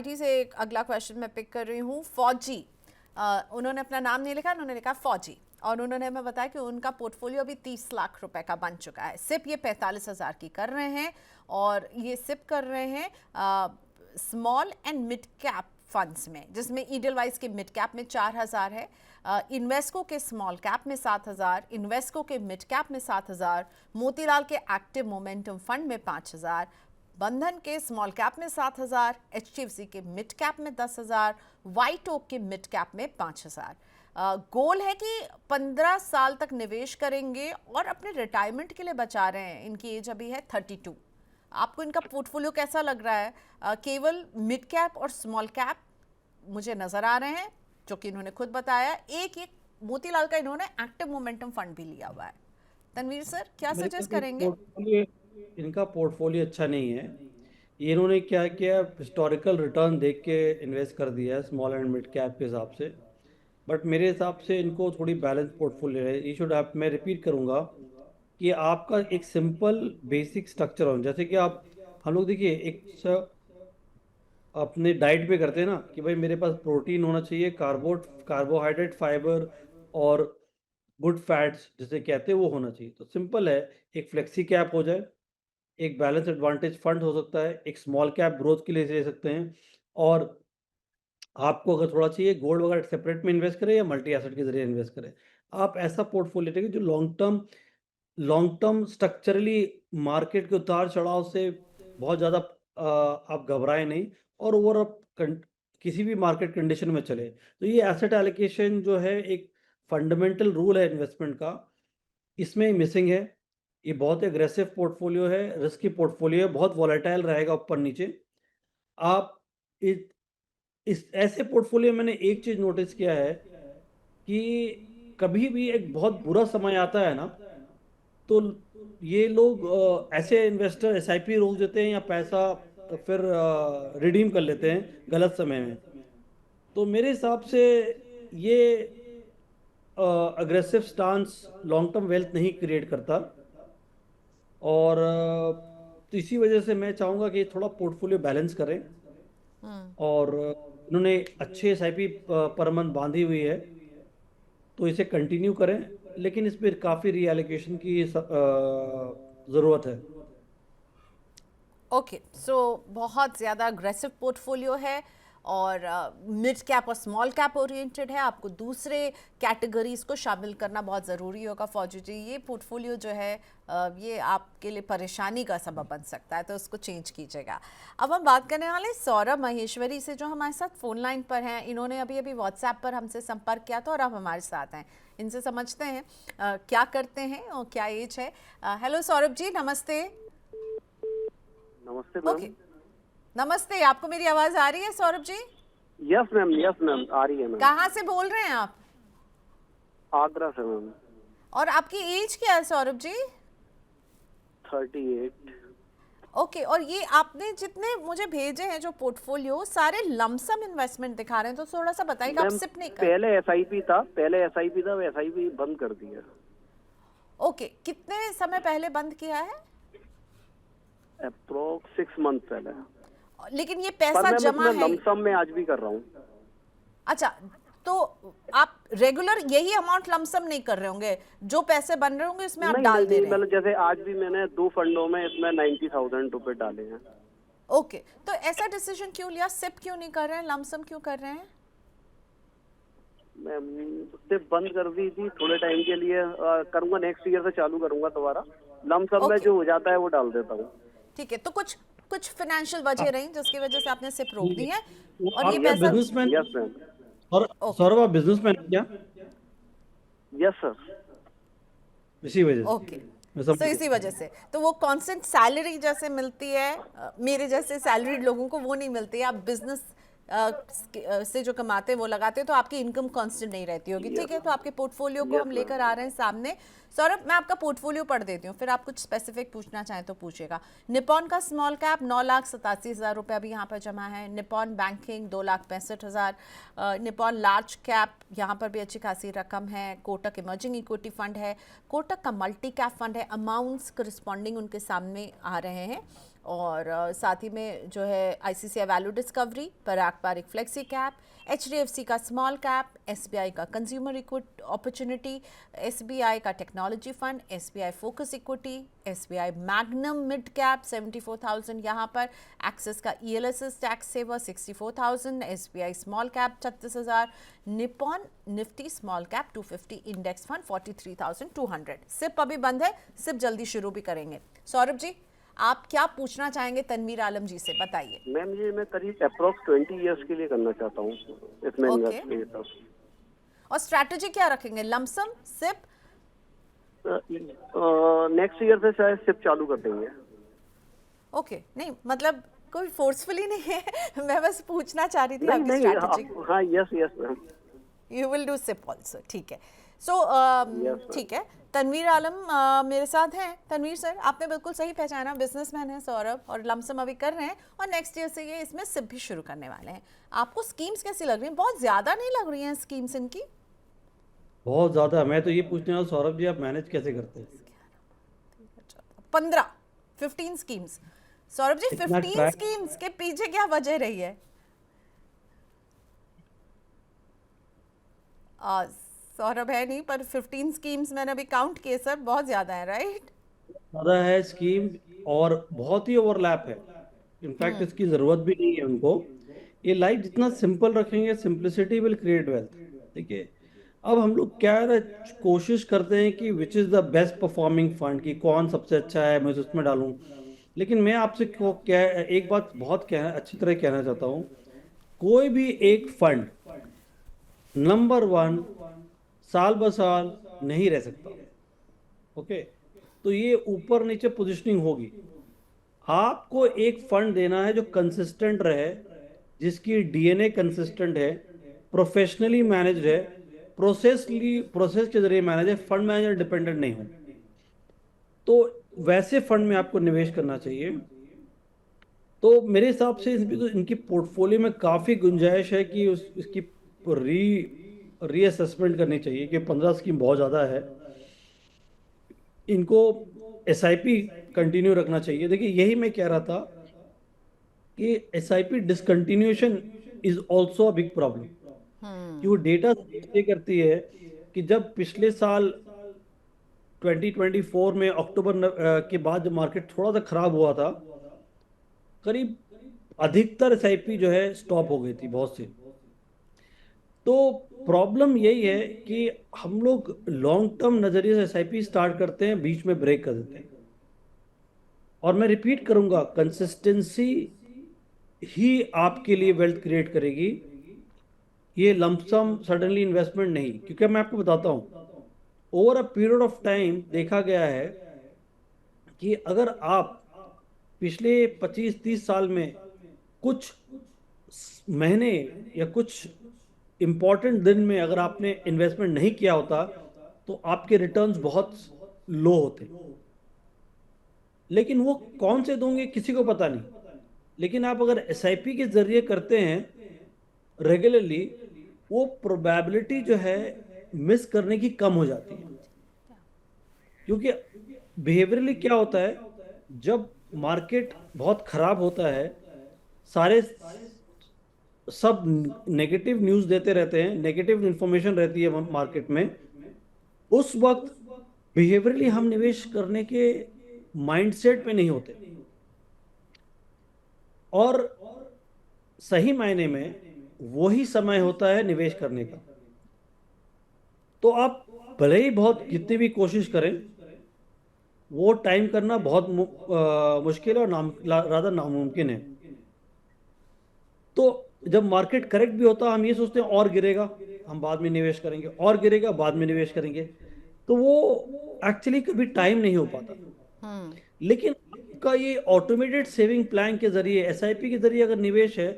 Society से एक अगला क्वेश्चन मैं पिक कर रही हूँ। फौजी, उन्होंने अपना नाम नहीं लिखा, उन्होंने लिखा फौजी, और उन्होंने हमें बताया कि उनका पोर्टफोलियो अभी 30 लाख रुपए का बन चुका है। सिप ये 45,000 की कर रहे हैं, और ये सिप कर रहे हैं small and mid cap funds में, जिसमें ईडलवाइज के मिड कैप में 4,000 है, इन्वेस्को के स्मॉल कैप में 7,000, इन्वेस्को के मिड कैप में 7,000, मोतीलाल के एक्टिव मोमेंटम फंड में 5,000, बंधन के स्मॉल कैप में 7,000, एचडीएफसी के मिड कैप में 10,000, व्हाइट ओक के मिड कैप में 5,000। गोल है कि 15 साल तक निवेश करेंगे और अपने रिटायरमेंट के लिए बचा रहे हैं। इनकी एज अभी है 32। आपको इनका पोर्टफोलियो कैसा लग रहा है? केवल मिड कैप और स्मॉल कैप मुझे नजर आ रहे हैं, जो कि इन्होंने खुद बताया। एक मोतीलाल का इन्होंने एक्टिव मोमेंटम फंड भी लिया हुआ है। तनवीर सर, क्या मेरे सजेस्ट ख्याल से करेंगे? इनका पोर्टफोलियो अच्छा नहीं है। ये इन्होंने क्या किया, हिस्टोरिकल रिटर्न देख के इन्वेस्ट कर दिया है स्मॉल एंड मिड कैप के हिसाब से। बट मेरे हिसाब से इनको थोड़ी बैलेंस पोर्टफोलियो है। ये शुड आप, मैं रिपीट करूंगा कि आपका एक सिंपल बेसिक स्ट्रक्चर हो, जैसे कि आप, हम लोग देखिए अपने डाइट पे करते हैं ना कि भाई मेरे पास प्रोटीन होना चाहिए, कार्बोहाइड्रेट, फाइबर और गुड फैट्स जिसे कहते हैं वो होना चाहिए। तो सिंपल है, एक फ्लेक्सी कैप हो जाए, एक बैलेंस एडवांटेज फंड हो सकता है, एक स्मॉल कैप ग्रोथ के लिए ले सकते हैं, और आपको अगर थोड़ा चाहिए गोल्ड वगैरह सेपरेट में इन्वेस्ट करें या मल्टी एसेट के जरिए इन्वेस्ट करें। आप ऐसा पोर्टफोलियो रखें जो लॉन्ग टर्म स्ट्रक्चरली मार्केट के उतार चढ़ाव से बहुत ज़्यादा आप घबराएं नहीं, और ओवर किसी भी मार्केट कंडीशन में चले। तो ये एसेट एलोकेशन जो है एक फंडामेंटल रूल है इन्वेस्टमेंट का, इसमें मिसिंग है। ये बहुत एग्रेसिव पोर्टफोलियो है, रिस्की पोर्टफोलियो है, बहुत वॉलेटाइल रहेगा ऊपर नीचे। आप इस ऐसे पोर्टफोलियो में मैंने एक चीज नोटिस किया है कि कभी भी एक बहुत बुरा समय आता है ना, तो ये लोग ऐसे इन्वेस्टर एसआईपी रोक देते हैं या पैसा फिर रिडीम कर लेते हैं गलत समय में। तो मेरे हिसाब से ये aggressive stance long term wealth नहीं क्रिएट करता, और तो इसी वजह से मैं चाहूंगा कि थोड़ा पोर्टफोलियो बैलेंस करें। और इन्होंने अच्छे एसआईपी पर मंथ बांधी हुई है, तो इसे कंटिन्यू करें, लेकिन इस पर काफ़ी रीएलोकेशन की ज़रूरत है। ओके, सो बहुत ज़्यादा अग्रेसिव पोर्टफोलियो है, और मिड कैप और स्मॉल कैप ओरिएंटेड है। आपको दूसरे कैटेगरीज को शामिल करना बहुत ज़रूरी होगा फौजी जी। ये पोर्टफोलियो जो है ये आपके लिए परेशानी का सबब बन सकता है, तो उसको चेंज कीजिएगा। अब हम बात करने वाले सौरभ महेश्वरी से, जो हमारे साथ फ़ोन लाइन पर हैं। इन्होंने अभी अभी व्हाट्सएप पर हमसे संपर्क किया था और अब हमारे साथ हैं। इनसे समझते हैं क्या करते हैं और क्या एज है। हेलो सौरभ जी, नमस्ते। नमस्ते मैम। ओके, नमस्ते। आपको मेरी आवाज आ रही है सौरभ जी? यस मैम आ रही है मैम। कहाँ से बोल रहे हैं आप? आगरा से मैम। और आपकी एज क्या है सौरभ जी? 38। ओके, और ये आपने जितने मुझे भेजे हैं जो पोर्टफोलियो, सारे लमसम इन्वेस्टमेंट दिखा रहे हैं, तो थोड़ा सा बताइए कि आप मैम सिप नहीं कर। पहले एसआईपी था, वो एसआईपी बंद कर दिया। ओके, कितने समय पहले बंद किया है? अप्रोक्स 6 मंथ पहले। लेकिन ये पर पैसा मैम जमा इसमें है? लमसम में आज भी कर रहा हूँ। अच्छा, तो आप रेगुलर यही अमाउंट लमसम नहीं कर रहे होंगे, जो पैसे बन रहे होंगे इसमें आप डाल दे नहीं, रहे हैं? मतलब जैसे आज भी मैंने 2 फंडों में इसमें 90,000 रुपए डाले हैं। ओके, तो ऐसा डिसीजन क्यों लिया? सिप क्यों नहीं कर रहे हैं, लमसम क्यों कर रहे हैं? मैम सिर्फ बंद कर दी थी थोड़े टाइम के लिए, करूंगा नेक्स्ट ईयर से चालू करूंगा दोबारा। लमसम में ओके, जो हो जाता है वो डाल देता हूँ। ठीक है। तो कुछ कुछ फाइनेंशियल वजह रही जिसकी वजह से आपने सिप रोक दी है, वो और ये आप क्या पैसा। बिजनेसमैन? Yes ma'am. और ओके, सौरभ, आप बिजनेसमैन हैं क्या? Yes sir. इसी वजह से ओके, मैं सो समझ इसी वजह से तो वो कांस्टेंट सैलरी जैसे मिलती है, मेरे जैसे सैलरीड लोगों को वो नहीं मिलती है। आप बिजनेस से जो कमाते हैं वो लगाते हैं, तो आपकी इनकम कांस्टेंट नहीं रहती होगी। ठीक है, तो आपके पोर्टफोलियो को यस हम मैम। लेकर आ रहे हैं सामने। सौरभ, मैं आपका पोर्टफोलियो पढ़ देती हूँ, फिर आप कुछ स्पेसिफिक पूछना चाहें तो पूछिएगा। निपॉन का स्मॉल कैप 9,87,000 रुपये अभी यहाँ पर जमा है। Nippon banking 2,65,000। Nippon large cap, यहाँ पर भी अच्छी खासी रकम है। कोटक इमर्जिंग इक्विटी फंड है। कोटक का मल्टी कैप फंड है। अमाउंट्स करस्पॉन्डिंग उनके सामने आ रहे हैं। और साथ ही में जो है ICICI value discovery, Parag Parikh flexi cap, HDFC का स्मॉल कैप, एसबीआई का कंज्यूमर इक्विटी अपॉर्चुनिटी, एसबीआई का technology fund, SBI focus equity, SBI magnum mid cap 74,000 यहाँ पर, एक्सिस का ELSS tax saver 64,000, SBI small cap 36,000, Nippon Nifty small cap 250 index fund 43,200। SIP अभी बंद है, SIP जल्दी शुरू भी करेंगे। सौरभ जी, आप क्या पूछना चाहेंगे तनवीर आलम जी से, बताइए। मैम ये मैं करीब अप्रोक्स 20 ईयर्स के लिए करना चाहता हूँ इसमें Okay. इन्वेस्ट। और स्ट्रैटेजी क्या रखेंगे, लमसम, सिप? नेक्स्ट ईयर से शायद सिप चालू कर देंगे। ओके, नहीं मतलब कोई फोर्सफुली नहीं है मैं बस पूछना चाह रही थी नहीं आपकी नहीं स्ट्रैटेजी। हाँ yes yes ma'am. You will do SIP also, ठीक है। सो Yes, sir. ठीक है, तनवीर आलम मेरे साथ हैं। तनवीर सर, आपने बिल्कुल सही पहचाना, बिजनेसमैन है सौरभ, और लमसम अभी कर रहे हैं और नेक्स्ट ईयर से ये इसमें सिप भी शुरू करने वाले हैं। आपको स्कीम्स कैसी लग रही हैं? बहुत ज़्यादा नहीं लग रही हैं स्कीम्स इनकी? बहुत ज्यादा। मैं तो ये पूछने वाला सौरभ जी, आप मैनेज कैसे करते हैं 15 स्कीम्स? सौरभ जी, इतना 15 ट्रैक? स्कीम्स के पीछे क्या वजह रही है? सौरभ है नहीं, पर 15 स्कीम्स मैंने अभी काउंट किए सर, बहुत ज्यादा है, राइट? ज्यादा है स्कीम, और बहुत ही ओवरलैप है। इनफैक्ट इसकी जरूरत भी नहीं है उनको। ये लाइफ जितना सिंपल रखेंगे, सिंपलिसिटी विल क्रिएट वेल्थ। ठीक है। अब हम लोग क्या है ना, कोशिश करते हैं कि which is the best performing fund, की कौन सबसे अच्छा है, मैं उसमें डालूं। लेकिन मैं आपसे क्या एक बात बहुत अच्छी तरह कहना चाहता हूँ। कोई भी एक फंड नंबर 1 साल ब साल नहीं रह सकता। ओके। तो ये ऊपर नीचे पोजीशनिंग होगी। आपको एक फंड देना है जो कंसिस्टेंट रहे, जिसकी डीएनए कंसिस्टेंट है, प्रोफेशनली मैनेज्ड है, प्रोसेस के जरिए मैनेज है, फंड मैनेजर डिपेंडेंट नहीं हो। तो वैसे फंड में आपको निवेश करना चाहिए। तो मेरे हिसाब से इनकी पोर्टफोलियो में काफी गुंजाइश है कि इसकी रीअसेसमेंट करनी चाहिए, कि 15 स्कीम बहुत ज्यादा है। इनको एसआईपी कंटिन्यू रखना चाहिए। देखिए, यही मैं कह रहा था कि SIP discontinuation is also a big problem. कि वो डेटा ये करती है कि जब पिछले साल 2024 में अक्टूबर के बाद जब मार्केट थोड़ा सा खराब हुआ था, करीब अधिकतर एसआईपी जो है स्टॉप हो गई थी बहुत सी। तो प्रॉब्लम यही है कि हम लोग लॉन्ग टर्म नजरिए से एसआईपी स्टार्ट करते हैं, बीच में ब्रेक कर देते हैं। और मैं रिपीट करूंगा, कंसिस्टेंसी ही आपके लिए वेल्थ क्रिएट करेगी, ये लमसम सडनली इन्वेस्टमेंट नहीं। क्योंकि मैं आपको बताता हूं, over a period of time देखा गया है कि अगर आप पिछले 25-30 साल में कुछ महीने या कुछ इंपॉर्टेंट दिन में अगर आपने इन्वेस्टमेंट नहीं किया होता, तो आपके रिटर्न्स बहुत लो होते। लेकिन वो कौन से दोगे किसी को पता नहीं। लेकिन आप अगर एसआईपी के जरिए करते हैं रेगुलरली, वो प्रोबेबिलिटी जो है मिस करने की कम हो जाती है। क्योंकि बिहेवियरली क्या होता है, जब मार्केट बहुत खराब होता है, सारे सब नेगेटिव न्यूज देते रहते हैं, नेगेटिव इंफॉर्मेशन रहती है मार्केट में। उस वक्त बिहेवियरली हम निवेश करने के माइंडसेट पे नहीं होते, और सही मायने में वही समय होता है निवेश करने का। तो आप भले ही बहुत कितनी भी कोशिश करें, वो टाइम करना बहुत मुश्किल है और रादर नामुमकिन है। तो जब मार्केट करेक्ट भी होता है, हम ये सोचते हैं और गिरेगा, हम बाद में निवेश करेंगे, और गिरेगा बाद में निवेश करेंगे। तो वो एक्चुअली कभी टाइम नहीं हो पाता। लेकिन आपका ये ऑटोमेटेड सेविंग प्लान के जरिए, एसआईपी के जरिए अगर निवेश है,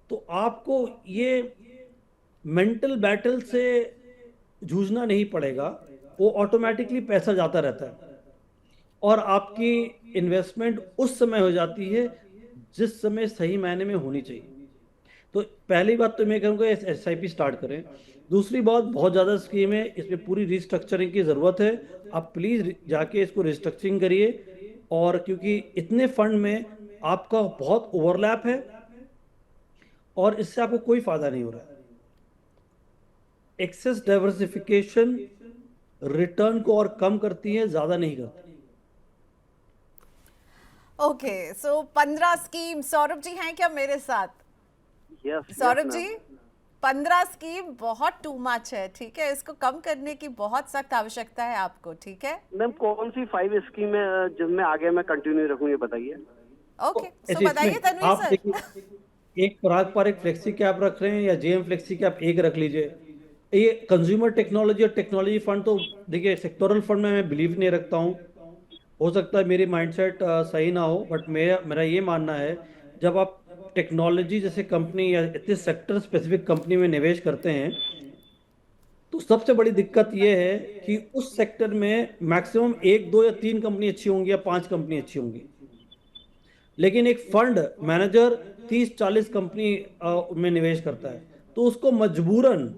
तो आपको ये मेंटल बैटल से जूझना नहीं पड़ेगा। वो ऑटोमेटिकली पैसा जाता रहता है, और आपकी इन्वेस्टमेंट उस समय हो जाती है जिस समय सही मायने में होनी चाहिए। तो पहली बात तो मैं कहूँगा एसआईपी स्टार्ट करें। दूसरी बात, बहुत ज़्यादा स्कीम है, इसमें पूरी रिस्ट्रक्चरिंग की ज़रूरत है। आप प्लीज़ जाके इसको रिस्ट्रक्चरिंग करिए। और क्योंकि इतने फंड में आपका बहुत ओवरलैप है और इससे आपको कोई फायदा नहीं हो रहा है। एक्सेस डाइवर्सिफिकेशन रिटर्न को और कम करती है, ज्यादा नहीं करती। ओके, सो 15 स्कीम सौरभ जी हैं क्या मेरे साथ? यस सौरभ जी, 15 स्कीम बहुत टू मच है, ठीक है, इसको कम करने की बहुत सख्त आवश्यकता है आपको, ठीक है? मैम, कौन सी 5 स्कीम है जिनमें आगे मैं कंटिन्यू रखूँ, ये बताइए। ओके, सो ऐसे बताइए इसमें तनवीर आप सर। देखिए, एक पराग पर एक फ्लेक्सी कैप रख रहे हैं या जेएम फ्लेक्सी कैप एक रख लीजिए। ये कंज्यूमर टेक्नोलॉजी और टेक्नोलॉजी फंड तो देखिए, सेक्टोरल फंड में मैं बिलीव नहीं रखता हूँ। हो सकता है मेरी माइंडसेट सही ना हो, बट मेरा मेरा ये मानना है, जब आप टेक्नोलॉजी जैसे कंपनी या इतने सेक्टर स्पेसिफिक कंपनी में निवेश करते हैं, तो सबसे बड़ी दिक्कत ये है कि उस सेक्टर में मैक्सिमम एक दो या तीन कंपनी अच्छी होंगी या पांच कंपनी अच्छी होंगी, लेकिन एक फंड मैनेजर 30-40 कंपनी में निवेश करता है, तो उसको मजबूरन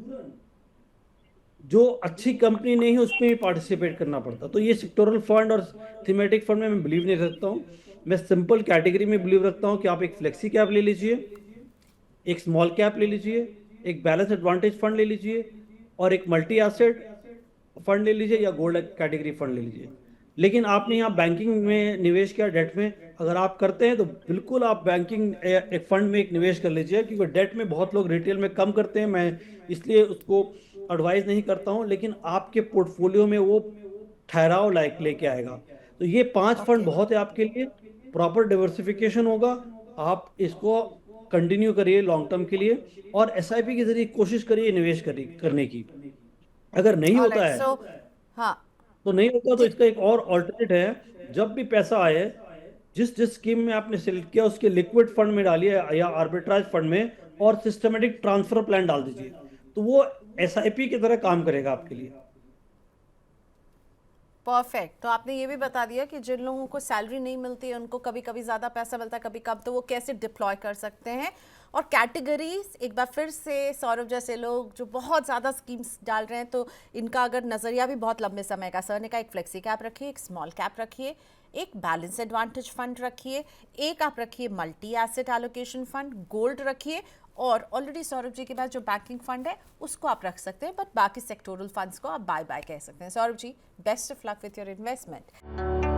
जो अच्छी कंपनी नहीं है उसमें भी पार्टिसिपेट करना पड़ता। तो ये सेक्टोरल फंड और थीमेटिक फंड में मैं बिलीव नहीं रखता हूँ। मैं सिंपल कैटेगरी में बिलीव रखता हूँ कि आप एक फ्लेक्सी कैप ले लीजिए, एक स्मॉल कैप ले लीजिए, एक बैलेंस एडवांटेज फंड ले लीजिए और एक मल्टी एसेट फंड ले लीजिए या गोल्ड कैटेगरी फंड ले लीजिए। लेकिन आपने यहाँ बैंकिंग में निवेश किया, डेट में अगर आप करते हैं तो बिल्कुल आप बैंकिंग एक फंड में एक निवेश कर लीजिए, क्योंकि डेट में बहुत लोग रिटेल में कम करते हैं, मैं इसलिए उसको एडवाइस नहीं करता हूँ, लेकिन आपके पोर्टफोलियो में वो ठहराव लायक लेके आएगा। तो ये 5 फंड ओके, बहुत है आपके लिए, प्रॉपर डिवर्सिफिकेशन होगा। आप इसको कंटिन्यू करिए लॉन्ग टर्म के लिए और एसआईपी के जरिए कोशिश करिए निवेश करने की। अगर नहीं होता ऑलराइट, है सो हाँ तो नहीं होता, तो जी, इसका एक और ऑल्टरनेट है, जब भी पैसा आए जिस जिस स्कीम में आपने सिलेक्ट किया उसके लिक्विड फंड में डालिए या आर्बिट्राज फंड में, और सिस्टमेटिक ट्रांसफर प्लान डाल दीजिए, तो वो एसआईपी की तरह काम करेगा आपके लिए। परफेक्ट। तो आपने ये भी बता दिया कि जिन लोगों को सैलरी नहीं मिलती है उनको कभी कभी ज़्यादा पैसा मिलता है, कभी कम, तो वो कैसे डिप्लॉय कर सकते हैं। और कैटेगरीज एक बार फिर से, सौरभ जैसे लोग जो बहुत ज़्यादा स्कीम्स डाल रहे हैं, तो इनका अगर नज़रिया भी बहुत लंबे समय का, सर ने कहा एक फ्लेक्सी कैप रखिए, एक स्मॉल कैप रखिए, एक बैलेंस एडवांटेज फंड रखिए, एक आप रखिए multi asset allocation fund, gold रखिए, और ऑलरेडी सौरभ जी के पास जो बैंकिंग फंड है उसको आप रख सकते हैं, बट बाकी सेक्टोरल फंड्स को आप बाय बाय कह सकते हैं। Saurabh ji, best of luck with your investment.